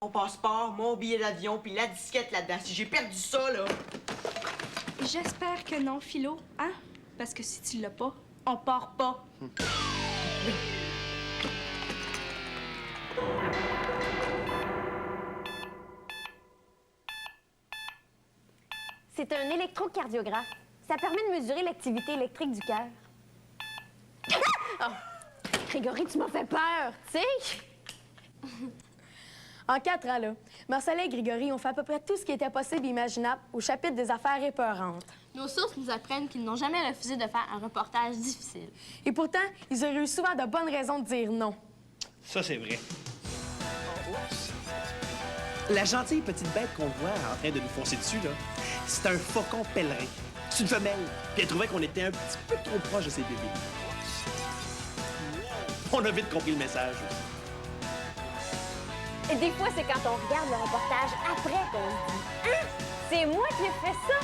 Mon passeport, mon billet d'avion, puis la disquette là-dedans. Si j'ai perdu ça, là... J'espère que non, Philo, hein? Parce que si tu l'as pas, on part pas. C'est un électrocardiographe. Ça permet de mesurer l'activité électrique du cœur. Oh. Grégory, tu m'as fait peur, tu sais? En 4 ans, là, Marcella et Grégory ont fait à peu près tout ce qui était possible et imaginable au chapitre des affaires épeurantes. Nos sources nous apprennent qu'ils n'ont jamais refusé de faire un reportage difficile. Et pourtant, ils auraient eu souvent de bonnes raisons de dire non. Ça, c'est vrai. La gentille petite bête qu'on voit en train de nous foncer dessus, là, c'est un faucon pèlerin. C'est une femelle. Puis elle trouvait qu'on était un petit peu trop proche de ses bébés. On a vite compris le message aussi. Et des fois, c'est quand on regarde le reportage après qu'on se dit « Hein? C'est moi qui ai fait ça? »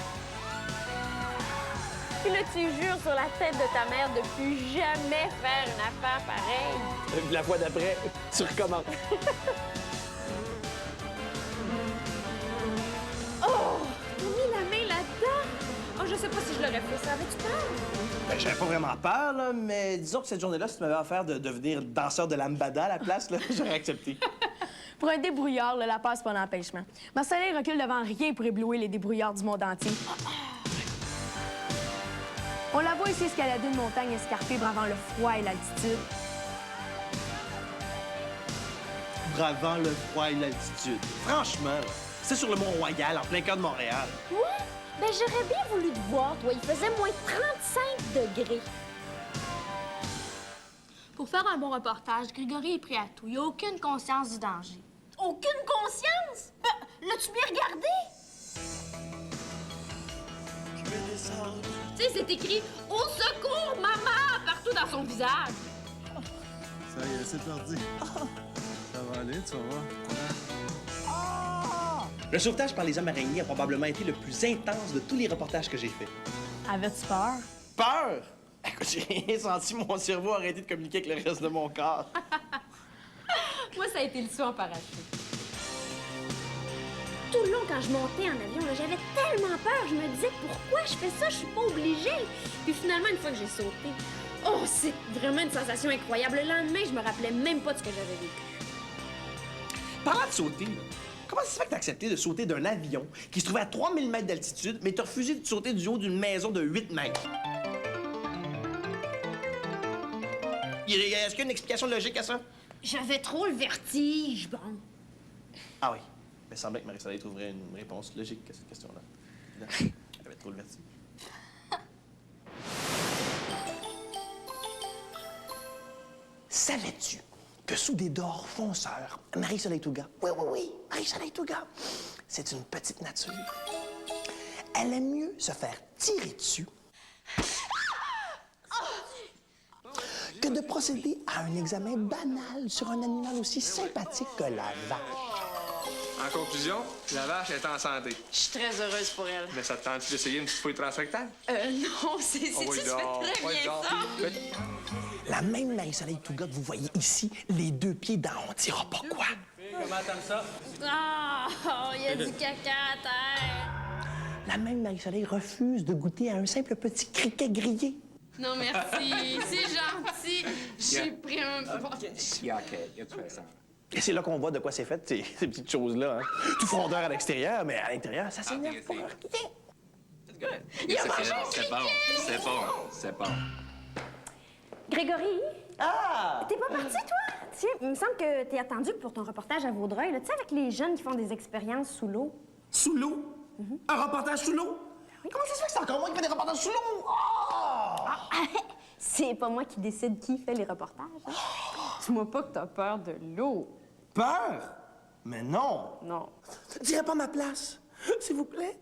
Puis là, tu jures sur la tête de ta mère de plus jamais faire une affaire pareille. La fois d'après, tu recommences. Oh! T'as mis la main là-dedans? Oh, je sais pas si je l'aurais fait. Ça avait-tu peur? Ben, j'avais pas vraiment peur, là, mais disons que cette journée-là, si tu m'avais offert de devenir danseur de lambada à la place, là, j'aurais accepté. Pour un débrouillard, là, la passe, c'est pas l'empêchement. Marcella recule devant rien pour éblouir les débrouillards du monde entier. On la voit ici escalader une montagne escarpée bravant le froid et l'altitude. Bravant le froid et l'altitude. Franchement, là, c'est sur le Mont-Royal, en plein cœur de Montréal. Ouais? Ben j'aurais bien voulu te voir, toi. Il faisait moins 35 degrés. Pour faire un bon reportage, Grégory est prêt à tout. Il n'a aucune conscience du danger. Aucune conscience? L'as-tu bien regardé? Je vais descendre. Tu sais, c'est écrit « Au secours, maman! » partout dans son visage. Ça y est, c'est parti. Ça va aller, tu vas voir. Le sauvetage par les hommes araignées a probablement été le plus intense de tous les reportages que j'ai faits. Avais-tu peur? Peur? Écoute, j'ai rien senti mon cerveau arrêter de communiquer avec le reste de mon corps. Moi, ça a été le saut en parachute. Tout le long, quand je montais en avion, là, j'avais tellement peur. Je me disais, pourquoi je fais ça? Je suis pas obligée. Puis finalement, une fois que j'ai sauté, oh, c'est vraiment une sensation incroyable. Le lendemain, je me rappelais même pas de ce que j'avais vécu. Parlant de sauter, là, comment ça se fait que t'as accepté de sauter d'un avion qui se trouvait à 3000 mètres d'altitude, mais t'as refusé de sauter du haut d'une maison de 8 mètres? Est-ce qu'il y a une explication logique à ça? J'avais trop le vertige, bon. Ah oui. Il me semblait que Marie-Soleil trouverait une réponse logique à cette question-là. Elle avait trop le vertige. Savais-tu que sous des dehors fonceurs, Marie-Soleil Touga, oui, Marie-Soleil Touga, c'est une petite nature. Elle aime mieux se faire tirer dessus que de procéder à un examen banal sur un animal aussi sympathique que la vache. En conclusion, la vache est en santé. Je suis très heureuse pour elle. Mais ça te tente d'essayer une petite fouille transrectale? Non, c'est tu fais très bien ça. La même Marie-Soleil Touga que vous voyez ici, les deux pieds dans on dira pas quoi. Comment t'aimes ça? Ah, il y a du caca à terre. La même Marie-Soleil refuse de goûter à un simple petit criquet grillé. Non, merci. C'est gentil. J'ai pris un... Et c'est là qu'on voit de quoi c'est fait, ces petites choses-là. Hein? Tout frondeur à l'extérieur, mais à l'intérieur, ça s'énerve pour rien. Il a mangé un C'est bon, c'est bon, c'est bon. Grégory, Ah! t'es pas parti, toi? Tiens, il me semble que t'es attendu pour ton reportage à Vaudreuil, là. Tu sais, avec les jeunes qui font des expériences sous l'eau. Sous l'eau? Un reportage sous l'eau? Comment ça se fait que c'est encore moi qui fais des reportages sous l'eau? C'est pas moi qui décide qui fait les reportages. Hein? Dis-moi pas que t'as peur de l'eau. Peur? Mais non! Non. Dirais pas ma place, s'il vous plaît.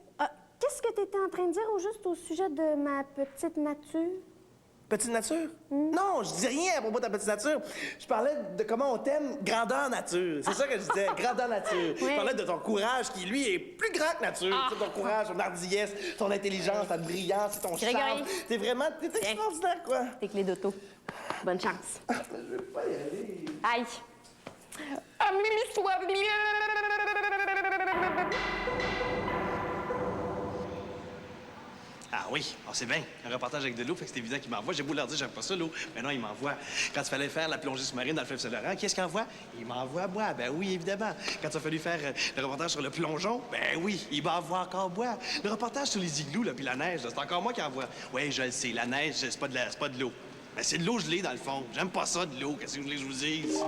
Qu'est-ce que t'étais en train de dire au juste au sujet de ma petite nature? Petite nature? Non, je dis rien à propos de ta petite nature. Je parlais de comment on t'aime grandeur nature. C'est ça que je disais, grandeur nature. Je parlais de ton courage qui, lui, est plus grand que nature. Tu sais, ton courage, ton hardiesse, ton intelligence, ta brillance, ton charme. T'es vraiment... T'es extraordinaire, quoi. Tes clés d'auto. Bonne chance. Je veux pas y aller. Aïe. Amuse-toi bien! Ah oui, on sait bien. Un reportage avec de l'eau, fait que c'est évident qu'il m'envoie. J'ai beau leur dire, j'aime pas ça, l'eau. Mais non, il m'envoie. Quand il fallait faire la plongée sous-marine dans le fleuve Saint-Laurent, qu'est-ce qu'il envoie? Il m'envoie boire. Ben oui, évidemment. Quand il a fallu faire le reportage sur le plongeon, ben oui, il m'envoie encore boire. Le reportage sur les igloos, là, puis la neige, là, c'est encore moi qui envoie. Oui, je le sais, la neige, c'est pas de l'eau. Ben c'est de l'eau gelée, dans le fond. J'aime pas ça, de l'eau. Qu'est-ce que vous voulez que je vous dise?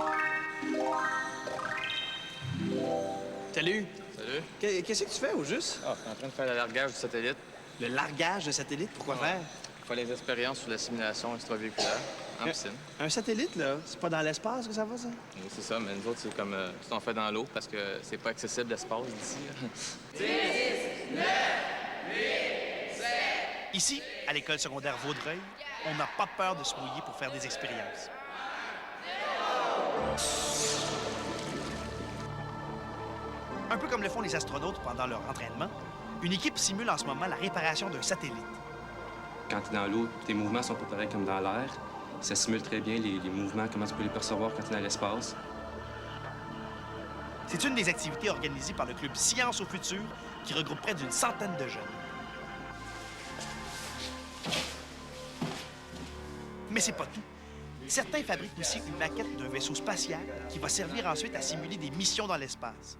Salut. Salut. Qu'est-ce que tu fais, au juste? Ah, je suis en train de faire le largage du satellite. Le largage de satellite? Pourquoi faire? Il faut les expériences sur la simulation extravéhiculaire en piscine. Un satellite, là, c'est pas dans l'espace que ça va, ça? Oui, c'est ça, mais nous autres, c'est comme tout en fait dans l'eau parce que c'est pas accessible l'espace d'ici. Ici, à l'école secondaire Vaudreuil, on n'a pas peur de se mouiller pour faire des expériences. Un peu comme le font les astronautes pendant leur entraînement, une équipe simule en ce moment la réparation d'un satellite. Quand tu es dans l'eau, tes mouvements sont pas pareils comme dans l'air. Ça simule très bien les mouvements, comment tu peux les percevoir quand tu es dans l'espace. C'est une des activités organisées par le club Science au futur qui regroupe près d'une centaine de jeunes. Mais c'est pas tout. Certains fabriquent aussi une maquette d'un vaisseau spatial qui va servir ensuite à simuler des missions dans l'espace.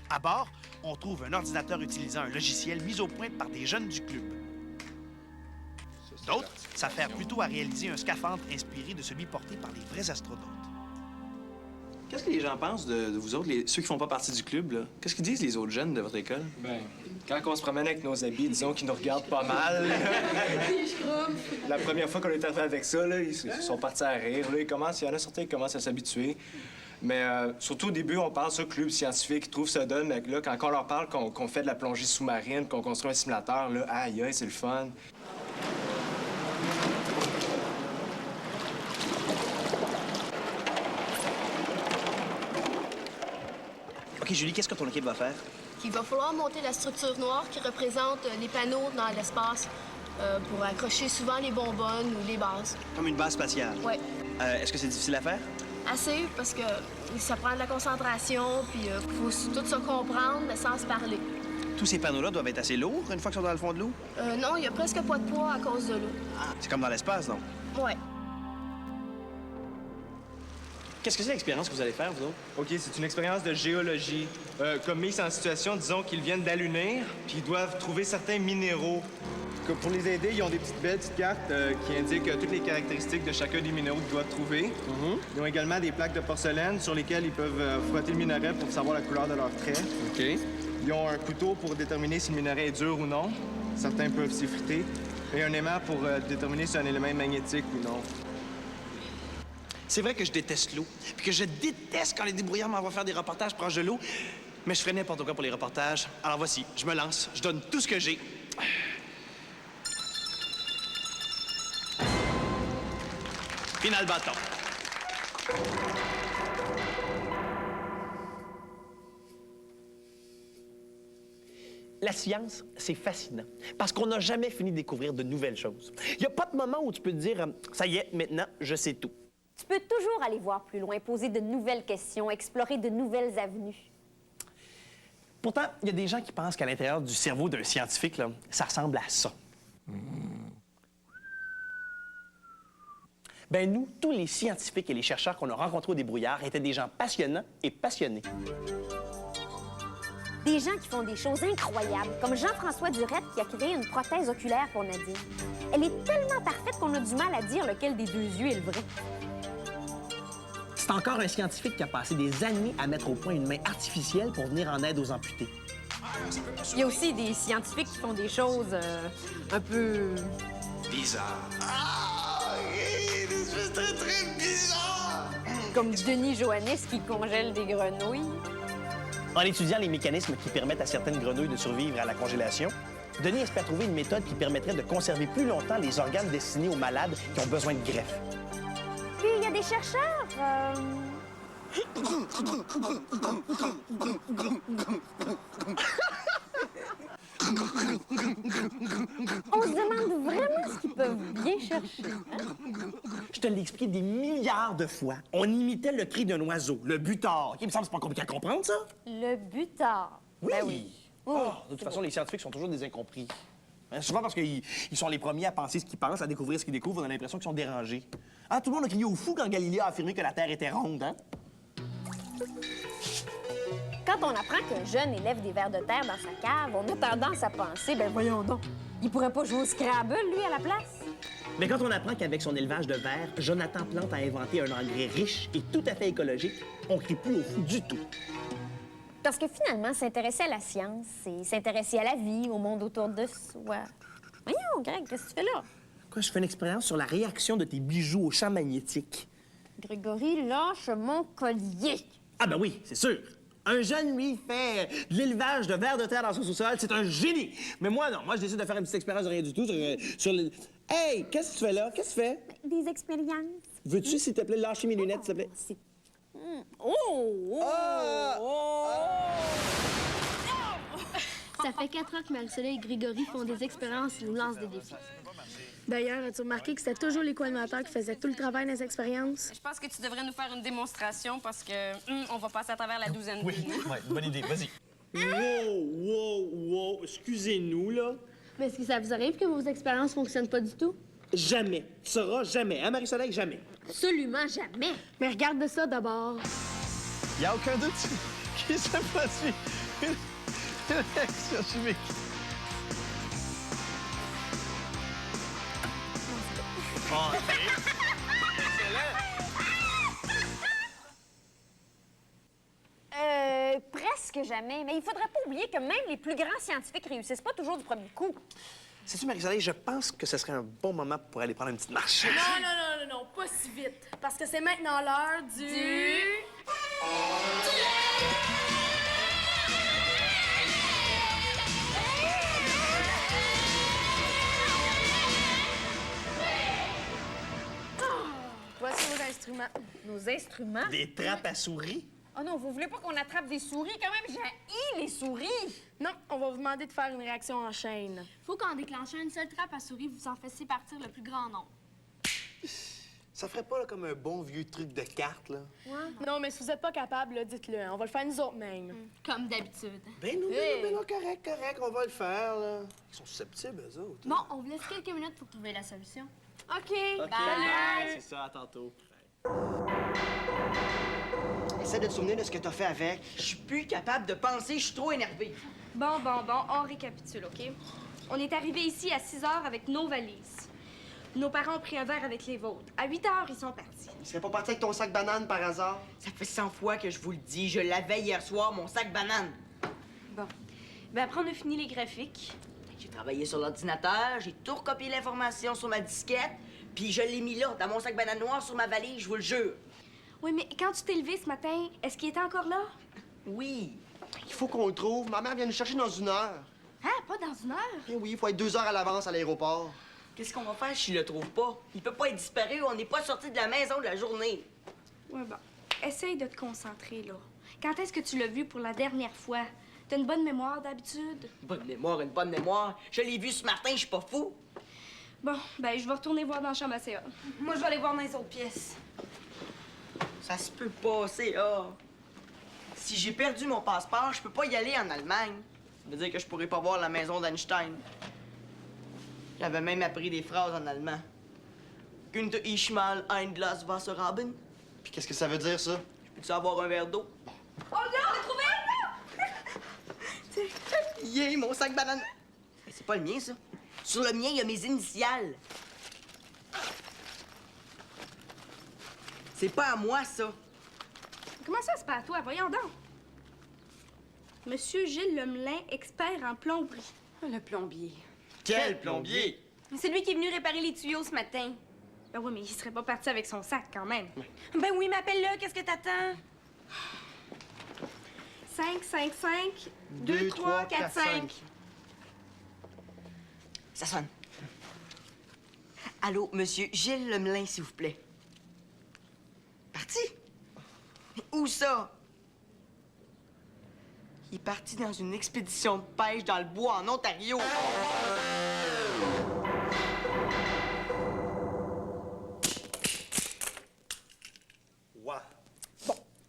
À bord, on trouve un ordinateur utilisant un logiciel mis au point par des jeunes du club. D'autres s'affairent plutôt à réaliser un scaphandre inspiré de celui porté par les vrais astronautes. Qu'est-ce que les gens pensent de vous autres, ceux qui font pas partie du club, là? Qu'est-ce qu'ils disent, les autres jeunes de votre école? Ben, quand on se promène avec nos habits, disons qu'ils nous regardent pas mal. La première fois qu'on est arrivé avec ça, là, ils sont partis à rire. Là, il y en a certains qui commencent à s'habituer. Mais surtout au début, on pense au club scientifique, ils trouvent ça donne. Mais là, quand on leur parle qu'on fait de la plongée sous-marine, qu'on construit un simulateur, là, aïe, aïe, c'est le fun. OK, Julie, qu'est-ce que ton équipe va faire? Il va falloir monter la structure noire qui représente les panneaux dans l'espace pour accrocher souvent les bonbonnes ou les bases. Comme une base spatiale? Oui. Est-ce que c'est difficile à faire? Assez, parce que ça prend de la concentration, puis il faut tout se comprendre, mais sans se parler. Tous ces panneaux-là doivent être assez lourds une fois qu'ils sont dans le fond de l'eau? Non, il n'y a presque pas de poids à cause de l'eau. C'est comme dans l'espace, donc? Ouais. Qu'est-ce que c'est l'expérience que vous allez faire, vous autres? OK, c'est une expérience de géologie. Comme mise en situation, disons qu'ils viennent d'allunir, puis ils doivent trouver certains minéraux. Pour les aider, ils ont des petites belles petites cartes qui indiquent toutes les caractéristiques de chacun des minéraux qu'ils doivent trouver. Ils ont également des plaques de porcelaine sur lesquelles ils peuvent frotter le minerai pour savoir la couleur de leurs traits. OK. Ils ont un couteau pour déterminer si le minerai est dur ou non. Certains peuvent s'effriter. Et un aimant pour déterminer si un élément est magnétique ou non. C'est vrai que je déteste l'eau, puis que je déteste quand les débrouillards m'envoient faire des reportages proches de l'eau, mais je ferais n'importe quoi pour les reportages. Alors voici, je me lance, je donne tout ce que j'ai. Final bâton. La science, c'est fascinant, parce qu'on n'a jamais fini de découvrir de nouvelles choses. Il n'y a pas de moment où tu peux te dire « ça y est, maintenant, je sais tout ». Tu peux toujours aller voir plus loin, poser de nouvelles questions, explorer de nouvelles avenues. Pourtant, il y a des gens qui pensent qu'à l'intérieur du cerveau d'un scientifique, là, ça ressemble à ça. Ben nous, tous les scientifiques et les chercheurs qu'on a rencontrés au débrouillard étaient des gens passionnants et passionnés. Des gens qui font des choses incroyables, comme Jean-François Durette qui a créé une prothèse oculaire pour Nadine. Elle est tellement parfaite qu'on a du mal à dire lequel des deux yeux est le vrai. C'est encore un scientifique qui a passé des années à mettre au point une main artificielle pour venir en aide aux amputés. Il y a aussi des scientifiques qui font des choses un peu... bizarre. Ah! Des choses très, très bizarres! Comme Denis Johannis qui congèle des grenouilles. En étudiant les mécanismes qui permettent à certaines grenouilles de survivre à la congélation, Denis espère trouver une méthode qui permettrait de conserver plus longtemps les organes destinés aux malades qui ont besoin de greffe. Puis il y a des chercheurs... On se demande vraiment ce qu'ils peuvent bien chercher. Je te l'ai expliqué des milliards de fois. On imitait le cri d'un oiseau, le butard. Il me semble que c'est pas compliqué à comprendre, ça? Le butard. Oui! Ben oui. Ah, de toute façon, les scientifiques sont toujours des incompris. Hein, souvent parce qu'ils sont les premiers à penser ce qu'ils pensent, à découvrir ce qu'ils découvrent, on a l'impression qu'ils sont dérangés. Ah, tout le monde a crié au fou quand Galilée a affirmé que la Terre était ronde, hein? Quand on apprend qu'un jeune élève des vers de terre dans sa cave, on a tendance à penser, ben voyons donc, il pourrait pas jouer au Scrabble, lui, à la place? Mais quand on apprend qu'avec son élevage de vers, Jonathan Plante a inventé un engrais riche et tout à fait écologique, on crie plus au fou du tout. Parce que finalement, s'intéresser à la science, c'est s'intéresser à la vie, au monde autour de soi. Voyons, Greg, qu'est-ce que tu fais là? Quoi, je fais une expérience sur la réaction de tes bijoux au champ magnétique. Grégory, lâche mon collier. Ah ben oui, c'est sûr. Un jeune, lui, fait de l'élevage de vers de terre dans son sous-sol, c'est un génie. Mais moi, non. Moi, je décide de faire une petite expérience de rien du tout sur le... Hey, qu'est-ce que tu fais là? Qu'est-ce que tu fais? Des expériences. Veux-tu, s'il te plaît, lâcher mes lunettes, s'il te plaît? Ça fait 4 ans que Marie-Soleil et Grégory font des expériences et nous lancent des défis. D'ailleurs, as-tu remarqué que c'était toujours les co-animateurs qui faisaient tout le travail des expériences? Je pense que tu devrais nous faire une démonstration parce que on va passer à travers la douzaine. Oui, bonne idée, vas-y. Wow, excusez-nous, là. Mais est-ce que ça vous arrive que vos expériences fonctionnent pas du tout? Jamais. Tu sauras jamais. Hein, Marie-Soleil? Jamais. Absolument jamais. Mais regarde ça d'abord. Il n'y a aucun doute qu'il se produit une réaction chimique. Presque jamais. Mais il faudrait pas oublier que même les plus grands scientifiques réussissent pas toujours du premier coup. Sais-tu, Marie-Soleil, je pense que ce serait un bon moment pour aller prendre une petite marche. Non, pas si vite. Parce que c'est maintenant l'heure du... Voici vos instruments. Nos instruments? Des trappes à souris? Oh non, vous voulez pas qu'on attrape des souris? Quand même, j'ai les souris! Non, on va vous demander de faire une réaction en chaîne. Faut qu'en déclenchant une seule trappe à souris, vous en fassiez partir le plus grand nombre. Ça ferait pas là, comme un bon vieux truc de carte, là? Non, mais si vous êtes pas capable, là, dites-le. On va le faire nous autres mêmes. Comme d'habitude. Ben non, correct, on va le faire, là. Ils sont susceptibles, eux autres. Bon, on vous laisse quelques minutes pour trouver la solution. OK. Bye. C'est ça, à tantôt. Essaie de te souvenir de ce que t'as fait avec. Je suis plus capable de penser, je suis trop énervé. Bon, on récapitule, OK? On est arrivé ici à 6 heures avec nos valises. Nos parents ont pris un verre avec les vôtres. À 8 heures, ils sont partis. Tu serais pas parti avec ton sac banane par hasard? Ça fait 100 fois que je vous le dis, je l'avais hier soir, mon sac banane. Bon. Ben après, on a fini les graphiques. J'ai travaillé sur l'ordinateur, j'ai tout recopié l'information sur ma disquette, puis je l'ai mis là, dans mon sac banane noir sur ma valise, je vous le jure. Oui, mais quand tu t'es levé ce matin, est-ce qu'il était encore là? Oui. Il faut qu'on le trouve. Ma mère vient nous chercher dans 1 heure. Hein? Pas dans 1 heure? Eh oui, il faut être 2 heures à l'avance à l'aéroport. Qu'est-ce qu'on va faire si je le trouve pas? Il peut pas être disparu, on n'est pas sorti de la maison de la journée. Ouais, bon. Essaye de te concentrer, là. Quand est-ce que tu l'as vu pour la dernière fois? T'as une bonne mémoire d'habitude? Une bonne mémoire. Je l'ai vu ce matin, je suis pas fou. Bon, ben je vais retourner voir dans la chambre à CA. Moi, je vais aller voir dans les autres pièces. Ça se peut pas, CA. Si j'ai perdu mon passeport, je peux pas y aller en Allemagne. Ça veut dire que je pourrais pas voir la maison d'Einstein. J'avais même appris des phrases en allemand. Könnte ich mal ein Glas Wasser haben? Puis qu'est-ce que ça veut dire, ça? Peux-tu avoir un verre d'eau? Oh non, on l'a trouvé! Yeah, mon sac banane. Mais c'est pas le mien, ça. Sur le mien, il y a mes initiales. C'est pas à moi, ça. Comment ça, c'est pas à toi? Voyons donc. Monsieur Gilles Lemelin, expert en plomberie. Le plombier. Quel plombier? C'est lui qui est venu réparer les tuyaux ce matin. Ben oui, mais il serait pas parti avec son sac, quand même. Ben oui, mais appelle-le, qu'est-ce que t'attends? 5, 5, 5, 2, 3, 4, 5. Ça sonne. Allô, monsieur Gilles Lemelin, s'il vous plaît. Parti? Où ça? Il est parti dans une expédition de pêche dans le bois en Ontario. Wow.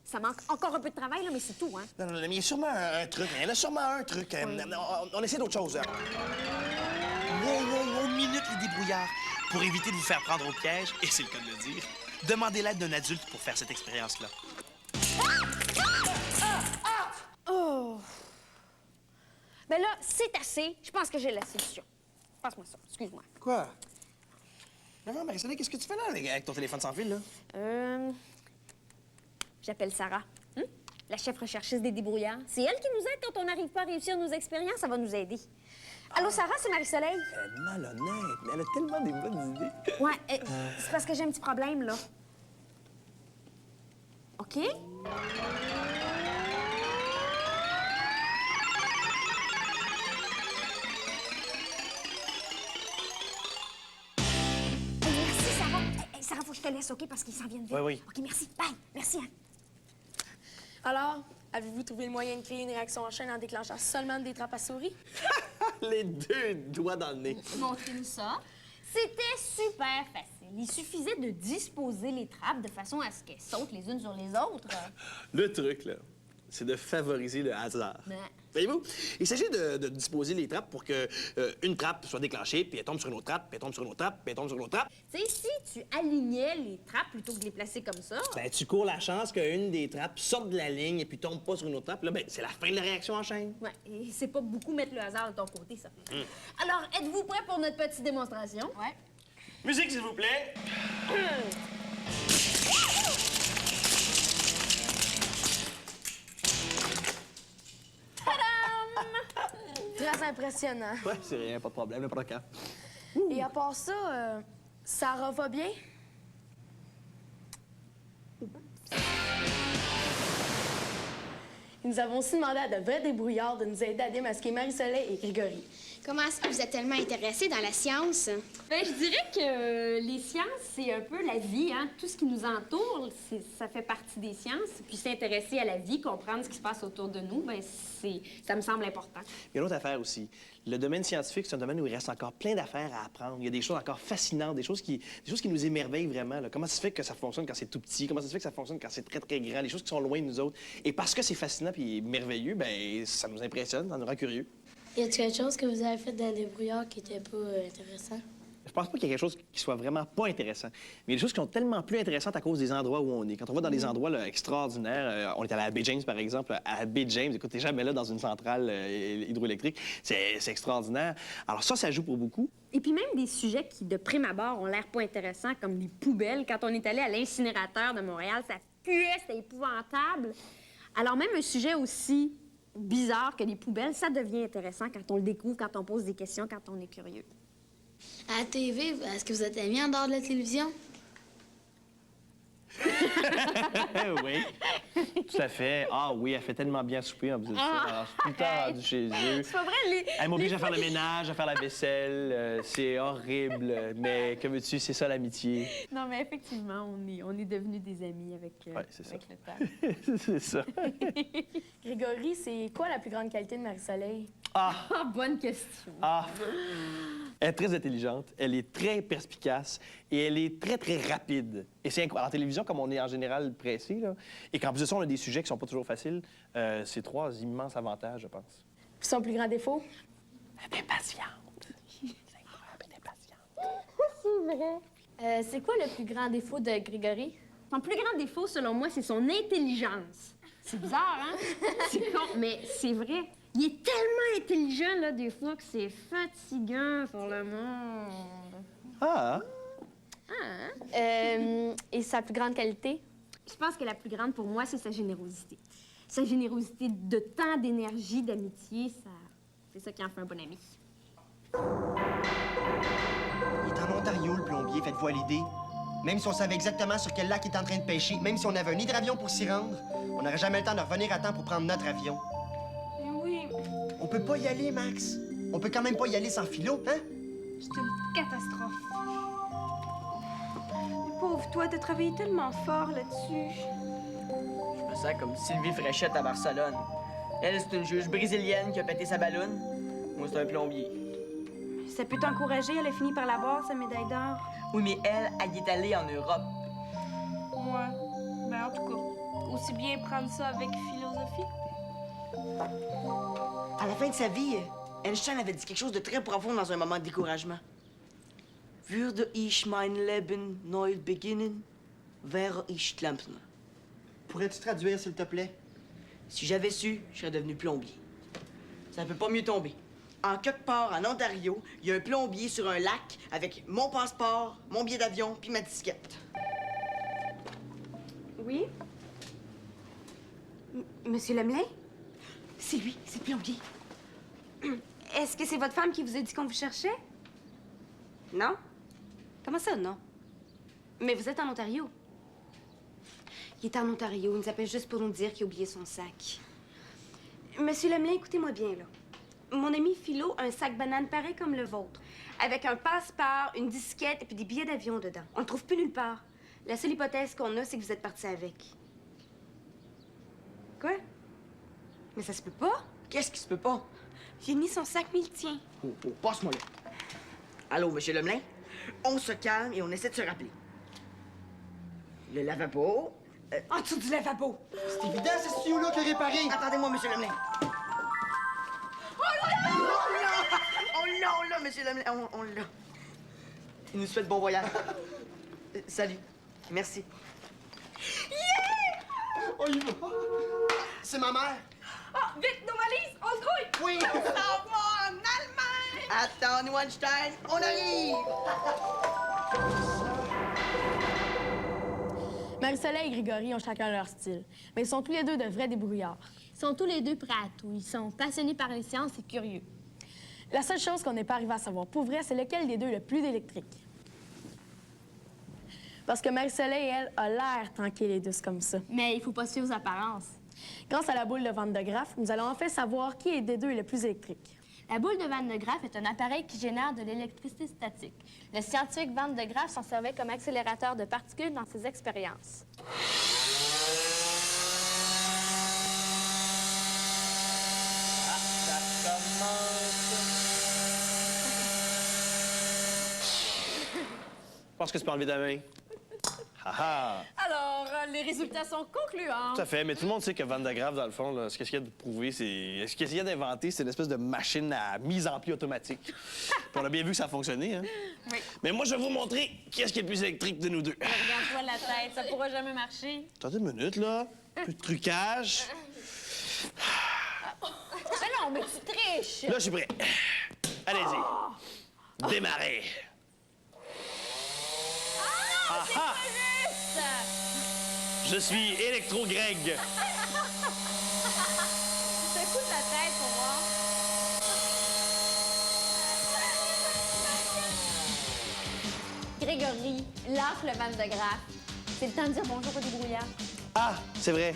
Ça manque encore un peu de travail, là, mais c'est tout, hein. Non, mais il y a sûrement un truc. Il y en a sûrement un truc. On essaie d'autre chose. Wow, minute les débrouillards. Pour éviter de vous faire prendre au piège, et c'est le cas de le dire, demandez l'aide d'un adulte pour faire cette expérience-là. Oh! Ben là, c'est assez. Je pense que j'ai la solution. Passe-moi ça, excuse-moi. Quoi? Non, Marie-Soleil, qu'est-ce que tu fais là avec ton téléphone sans fil, là? J'appelle Sarah. La chef recherchiste des débrouillards. C'est elle qui nous aide quand on n'arrive pas à réussir nos expériences. Ça va nous aider. Allô, Sarah, c'est Marie-Soleil. Elle est malhonnête, mais elle a tellement des bonnes idées. Ouais, c'est parce que j'ai un petit problème, là. OK? Merci, Sarah. Sarah, faut que je te laisse, OK? Parce qu'ils s'en viennent vite. Oui. OK, merci. Bye. Merci, hein. Alors, avez-vous trouvé le moyen de créer une réaction en chaîne en déclenchant seulement des trappes à souris? Les deux doigts dans le nez. Montrez-nous ça. C'était super facile. Il suffisait de disposer les trappes de façon à ce qu'elles sautent les unes sur les autres. Le truc, là, c'est de favoriser le hasard. Ben. Voyez-vous? Il s'agit de disposer les trappes pour que une trappe soit déclenchée, puis elle tombe sur une autre trappe, puis elle tombe sur une autre trappe, puis elle tombe sur une autre trappe. Tu sais, si tu alignais les trappes plutôt que de les placer comme ça... Ben, tu cours la chance qu'une des trappes sorte de la ligne et puis tombe pas sur une autre trappe. Là, ben, c'est la fin de la réaction en chaîne. Ouais, et c'est pas beaucoup mettre le hasard de ton côté, ça. Alors, êtes-vous prêts pour notre petite démonstration? Ouais. Musique, s'il vous plaît. Très impressionnant. Ouais, c'est rien, pas de problème, n'importe quand. Et à part ça, Sarah va bien? Nous avons aussi demandé à de vrais débrouillards de nous aider à démasquer Marie-Soleil et Grégory. Comment est-ce que vous êtes tellement intéressés dans la science? Ben, je dirais que les sciences, c'est un peu la vie, hein. Tout ce qui nous entoure, ça fait partie des sciences. Puis s'intéresser à la vie, comprendre ce qui se passe autour de nous, ben, ça me semble important. Il y a une autre affaire aussi. Le domaine scientifique, c'est un domaine où il reste encore plein d'affaires à apprendre. Il y a des choses encore fascinantes, des choses qui nous émerveillent vraiment, là. Comment ça se fait que ça fonctionne quand c'est tout petit? Comment ça se fait que ça fonctionne quand c'est très, très grand? Les choses qui sont loin de nous autres. Et parce que c'est fascinant puis merveilleux, ben ça nous impressionne, ça nous rend curieux. Y a-t-il quelque chose que vous avez fait dans des brouillards qui était pas intéressant? Je pense pas qu'il y ait quelque chose qui soit vraiment pas intéressant. Mais il y a des choses qui sont tellement plus intéressantes à cause des endroits où on est. Quand on va dans des endroits là, extraordinaires, on est allé à Baie James, par exemple. À Baie James, écoute, t'es jamais là dans une centrale hydroélectrique. C'est extraordinaire. Alors ça joue pour beaucoup. Et puis même des sujets qui, de prime abord, ont l'air pas intéressants, comme les poubelles. Quand on est allé à l'incinérateur de Montréal, ça puait, c'était épouvantable. Alors même un sujet aussi bizarre que les poubelles, ça devient intéressant quand on le découvre, quand on pose des questions, quand on est curieux. À la TV, est-ce que vous êtes amis en dehors de la télévision? Oui, tout à fait. Ah oui, elle fait tellement bien souper en faisant ça. Alors, je suis tout le temps rendu chez eux. C'est pas vrai, Elle m'oblige à faire le ménage, à faire la vaisselle. C'est horrible. Mais que veux-tu, c'est ça l'amitié. Non, mais effectivement, on est devenus des amis avec, c'est avec le temps. C'est ça. Grégory, c'est quoi la plus grande qualité de Marie-Soleil? Ah, bonne question. Ah! Elle est très intelligente, elle est très perspicace et elle est très, très rapide. Et c'est incroyable. En télévision, comme on est en général pressé, là, et qu'en plus de ça, on a des sujets qui sont pas toujours faciles, c'est trois immenses avantages, je pense. Puis son plus grand défaut? Elle est impatiente. C'est incroyable, elle est impatiente. C'est vrai. C'est quoi le plus grand défaut de Grégory? Son plus grand défaut, selon moi, c'est son intelligence. C'est bizarre, hein? C'est con, mais c'est vrai. Il est tellement intelligent, là, des fois, que c'est fatigant pour le monde. Ah! Et sa plus grande qualité? Je pense que la plus grande, pour moi, c'est sa générosité. Sa générosité de temps, d'énergie, d'amitié, c'est ça qui en fait un bon ami. Il est en Ontario, le plombier, faites-vous à l'idée. Même si on savait exactement sur quel lac il est en train de pêcher, même si on avait un hydravion pour s'y rendre, on n'aurait jamais le temps de revenir à temps pour prendre notre avion. Oui. On peut pas y aller, Max. On peut quand même pas y aller sans philo, hein? C'est une catastrophe. Mais pauvre toi, t'as travaillé tellement fort là-dessus. Je me sens comme Sylvie Fréchette à Barcelone. Elle, c'est une juge brésilienne qui a pété sa balloune. Moi, c'est un plombier. Ça peut t'encourager, elle a fini par l'avoir, sa médaille d'or. Oui, mais elle est allée en Europe. Ouais. Ben, en tout cas, aussi bien prendre ça avec philosophie. À la fin de sa vie, Einstein avait dit quelque chose de très profond dans un moment de découragement. Würde ich mein Leben neu beginnen, wäre ich Klempner. Pourrais-tu traduire, s'il te plaît? Si j'avais su, je serais devenu plombier. Ça peut pas mieux tomber. En quelque part, en Ontario, il y a un plombier sur un lac avec mon passeport, mon billet d'avion puis ma disquette. Oui? Monsieur Lemelin? C'est lui, c'est le plombier. Est-ce que c'est votre femme qui vous a dit qu'on vous cherchait? Non? Comment ça, non? Mais vous êtes en Ontario. Il est en Ontario. Il nous appelle juste pour nous dire qu'il a oublié son sac. Monsieur Lemelin, écoutez-moi bien, là. Mon ami Philo a un sac banane pareil comme le vôtre, avec un passeport, une disquette et puis des billets d'avion dedans. On le trouve plus nulle part. La seule hypothèse qu'on a, c'est que vous êtes parti avec. Quoi? Mais ça se peut pas. Qu'est-ce qui se peut pas? J'ai mis son sac, mais il tient. Oh, passe-moi là. Allô, monsieur Lemelin? On se calme et on essaie de se rappeler. Le lavabo. En dessous du lavabo. C'est évident, c'est ce tuyau-là qui est réparé. Attendez-moi, monsieur Lemelin. Oh là! On l'a, monsieur Lemelin. On l'a. Il nous souhaite bon voyage. Salut. Merci. Yeah! On y va. C'est ma mère. Oh, vite, nos valises, on se grouille! Oui! On s'en va en Allemagne! Attends-nous, Einstein, on arrive! Marie-Soleil et Grégory ont chacun leur style, mais ils sont tous les deux de vrais débrouillards. Ils sont tous les deux prêts à tout. Ils sont passionnés par les sciences et curieux. La seule chose qu'on n'est pas arrivé à savoir pour vrai, c'est lequel des deux est le plus électrique. Parce que Marie-Soleil, elle, a l'air tranquille et douce comme ça. Mais il faut pas se fier aux apparences. Grâce à la boule de Van de Graaff, nous allons enfin savoir qui des deux est le plus électrique. La boule de Van de Graaff est un appareil qui génère de l'électricité statique. Le scientifique Van de Graaff s'en servait comme accélérateur de particules dans ses expériences. Je pense que tu peux enlever ta main. Ah Alors, les résultats sont concluants. Tout à fait, mais tout le monde sait que Van de Graaff, dans le fond, là, ce qu'il y a de prouver, c'est... Ce qu'il y a d'inventer, c'est une espèce de machine à mise en pli automatique. Puis on a bien vu que ça a fonctionné, hein? Oui. Mais moi, je vais vous montrer qu'est-ce qui est le plus électrique de nous deux. Regarde-toi la tête, ça pourra jamais marcher. Attendez une minute, là. Un peu de trucage. Mais non, mais tu triches. Là, je suis prêt. Allez-y. Démarrez. Ah, c'est pas juste! Je suis Électro-Greg. Secoue ta tête pour voir. Grégory, lâche le Van de Graaff. C'est le temps de dire bonjour aux débrouillards. Ah, c'est vrai.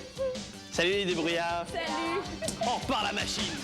Salut les débrouillards. Salut! On repart la machine.